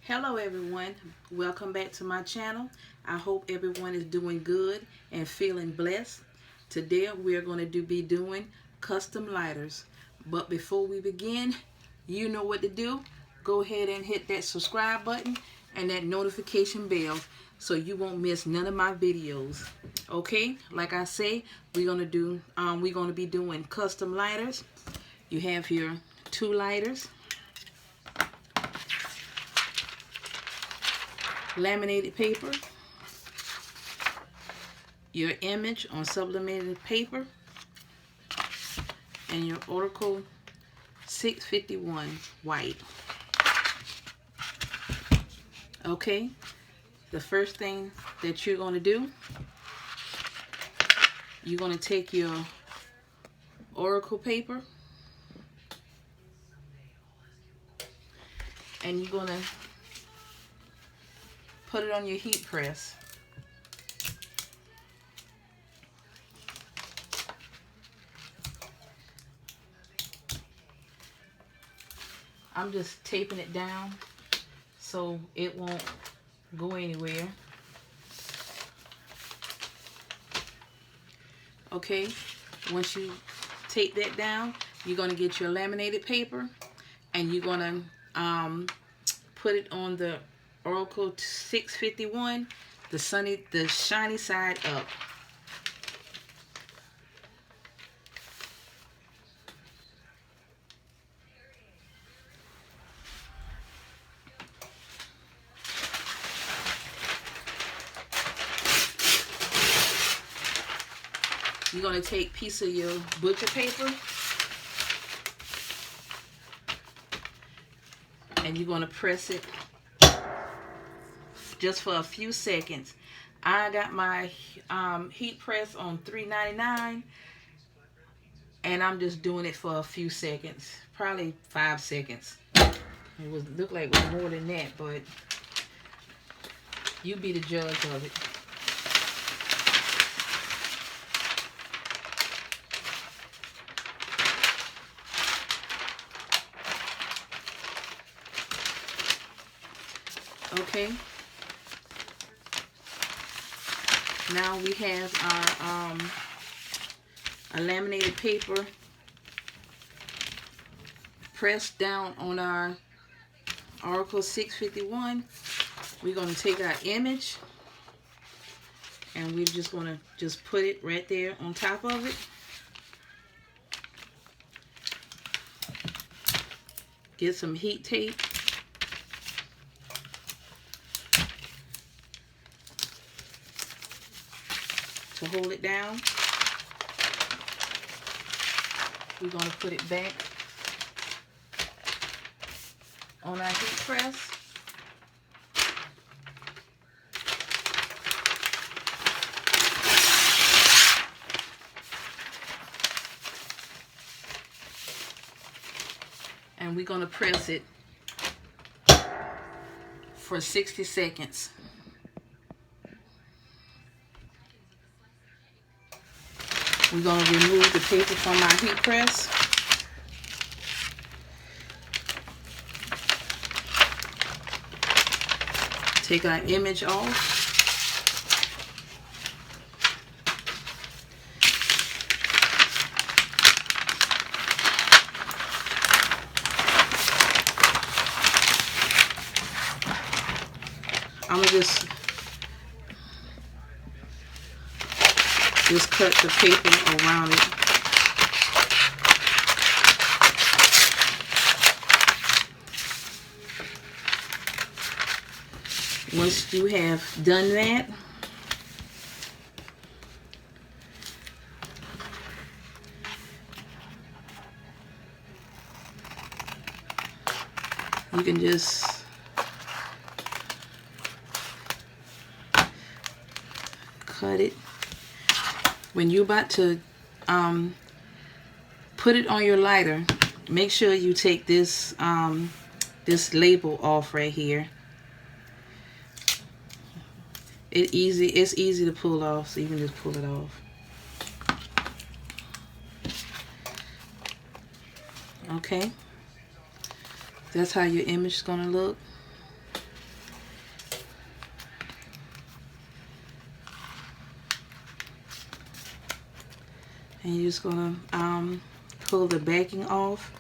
Hello everyone, welcome back to my channel. I hope everyone is doing good and feeling blessed. Today we are going to be doing custom lighters. But before we begin, you know what to do. Go ahead and hit that subscribe button and that notification bell so you won't miss none of my videos. Okay, like I say, we're going to be doing custom lighters. You have here 2 lighters, laminated paper, your image on sublimated paper, and your Oracle 651 white. Okay, the first thing that you're going to do, you're going to take your Oracle paper and you're going to put it on your heat press. I'm just taping it down so it won't go anywhere. Okay, once you tape that down, you're going to get your laminated paper and you're going to put it on the Oracle 651, the shiny side up. You're going to take a piece of your butcher paper and you're going to press it just for a few seconds. I got my heat press on $3.99 and I'm just doing it for a few seconds, probably 5 seconds. It was look like it was more than that, but you be the judge of it. Okay. Now we have our laminated paper pressed down on our Oracle 651. We're going to take our image and we're just going to put it right there on top of it. Get some heat tape. To hold it down. We're going to put it back on our heat press. And we're going to press it for 60 seconds. We're going to remove the paper from our heat press. Take our image off. I'm going to just cut the paper around it. Once you have done that, you can just cut it. When you're about to put it on your lighter, make sure you take this this label off right here. It's easy to pull off, so you can just pull it off. Okay, that's how your image is gonna look. And you're just gonna pull the backing off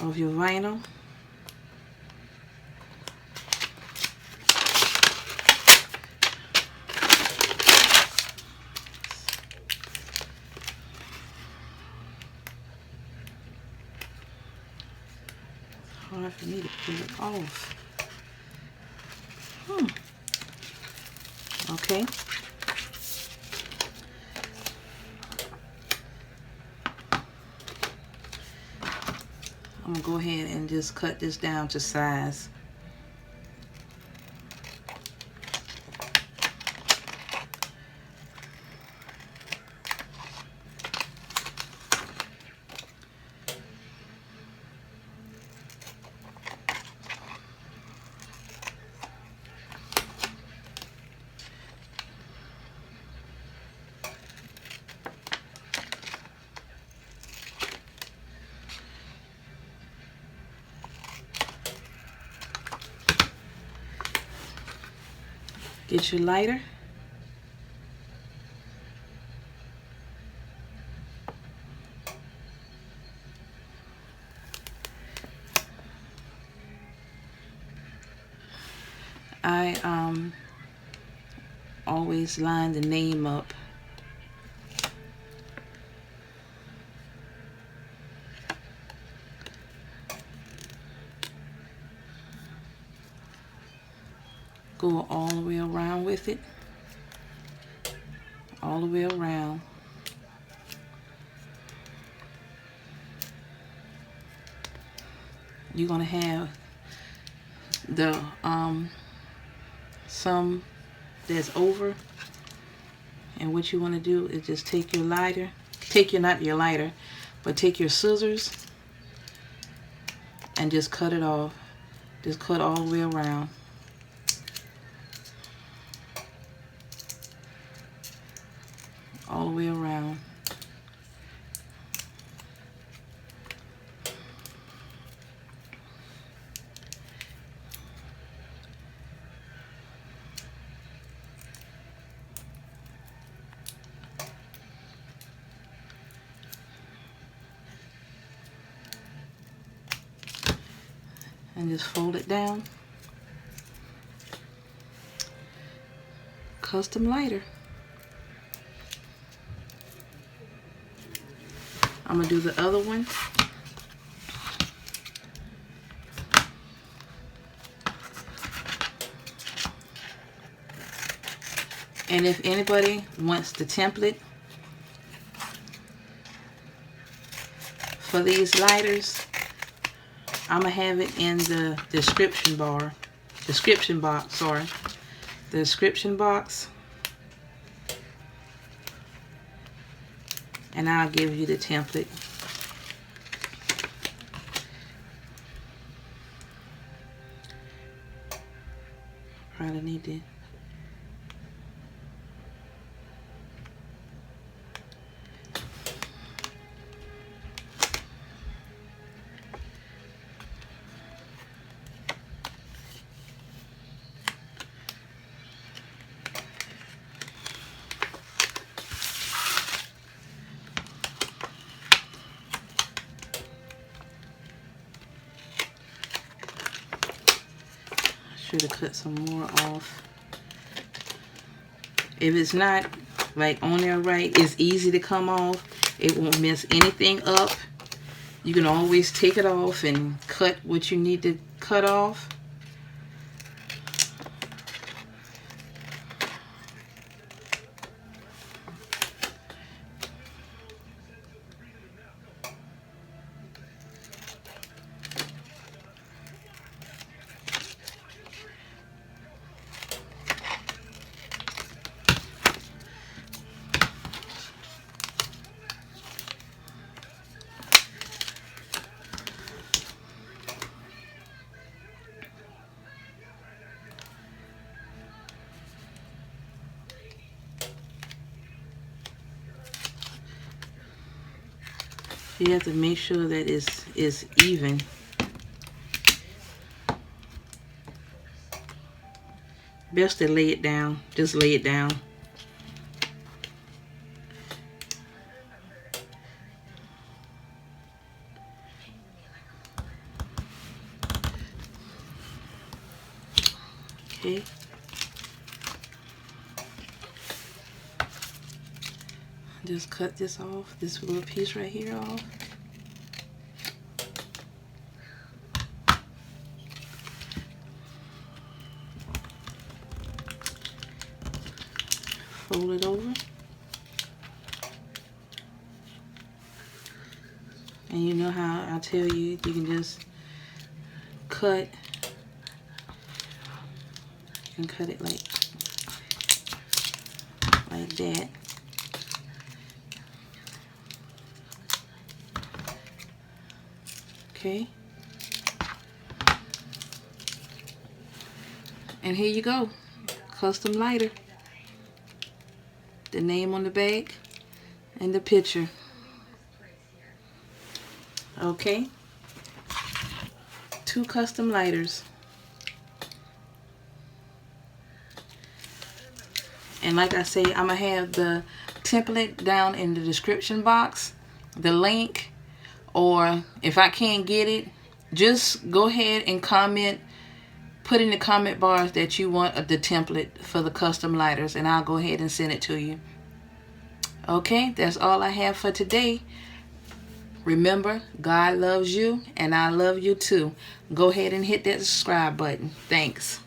of your vinyl. Hard for me to pull it off. Okay. I'm gonna go ahead and just cut this down to size. Get your lighter. I always line the name up. Go all the way around with it. All the way around. You're gonna have the some that's over, and what you want to do is just take your lighter, take your scissors and just cut it off. Just cut all the way around. All the way around. And just fold it down. Custom lighter. I'm gonna do the other one. And if anybody wants the template for these lighters, I'm gonna have it in the description box, the description box, and I'll give you the template. Probably need to. Should have cut some more off. If it's not like on there right, it's easy to come off. It won't mess anything up. You can always take it off and cut what you need to cut off. You have to make sure that it's even. Best to lay it down. Just lay it down. Okay. Just cut this off, this little piece right here off. Fold it over. And you know how I tell you, you can just cut. You can cut it like that. Okay. And here you go. Custom lighter. The name on the bag and the picture. Okay. 2 custom lighters. And like I say, I'm going to have the template down in the description box, the link, or if I can't get it, just go ahead and comment, put in the comment bars that you want the template for the custom lighters, and I'll go ahead and send it to you. Okay, that's all I have for today. Remember, God loves you, and I love you too. Go ahead and hit that subscribe button. Thanks.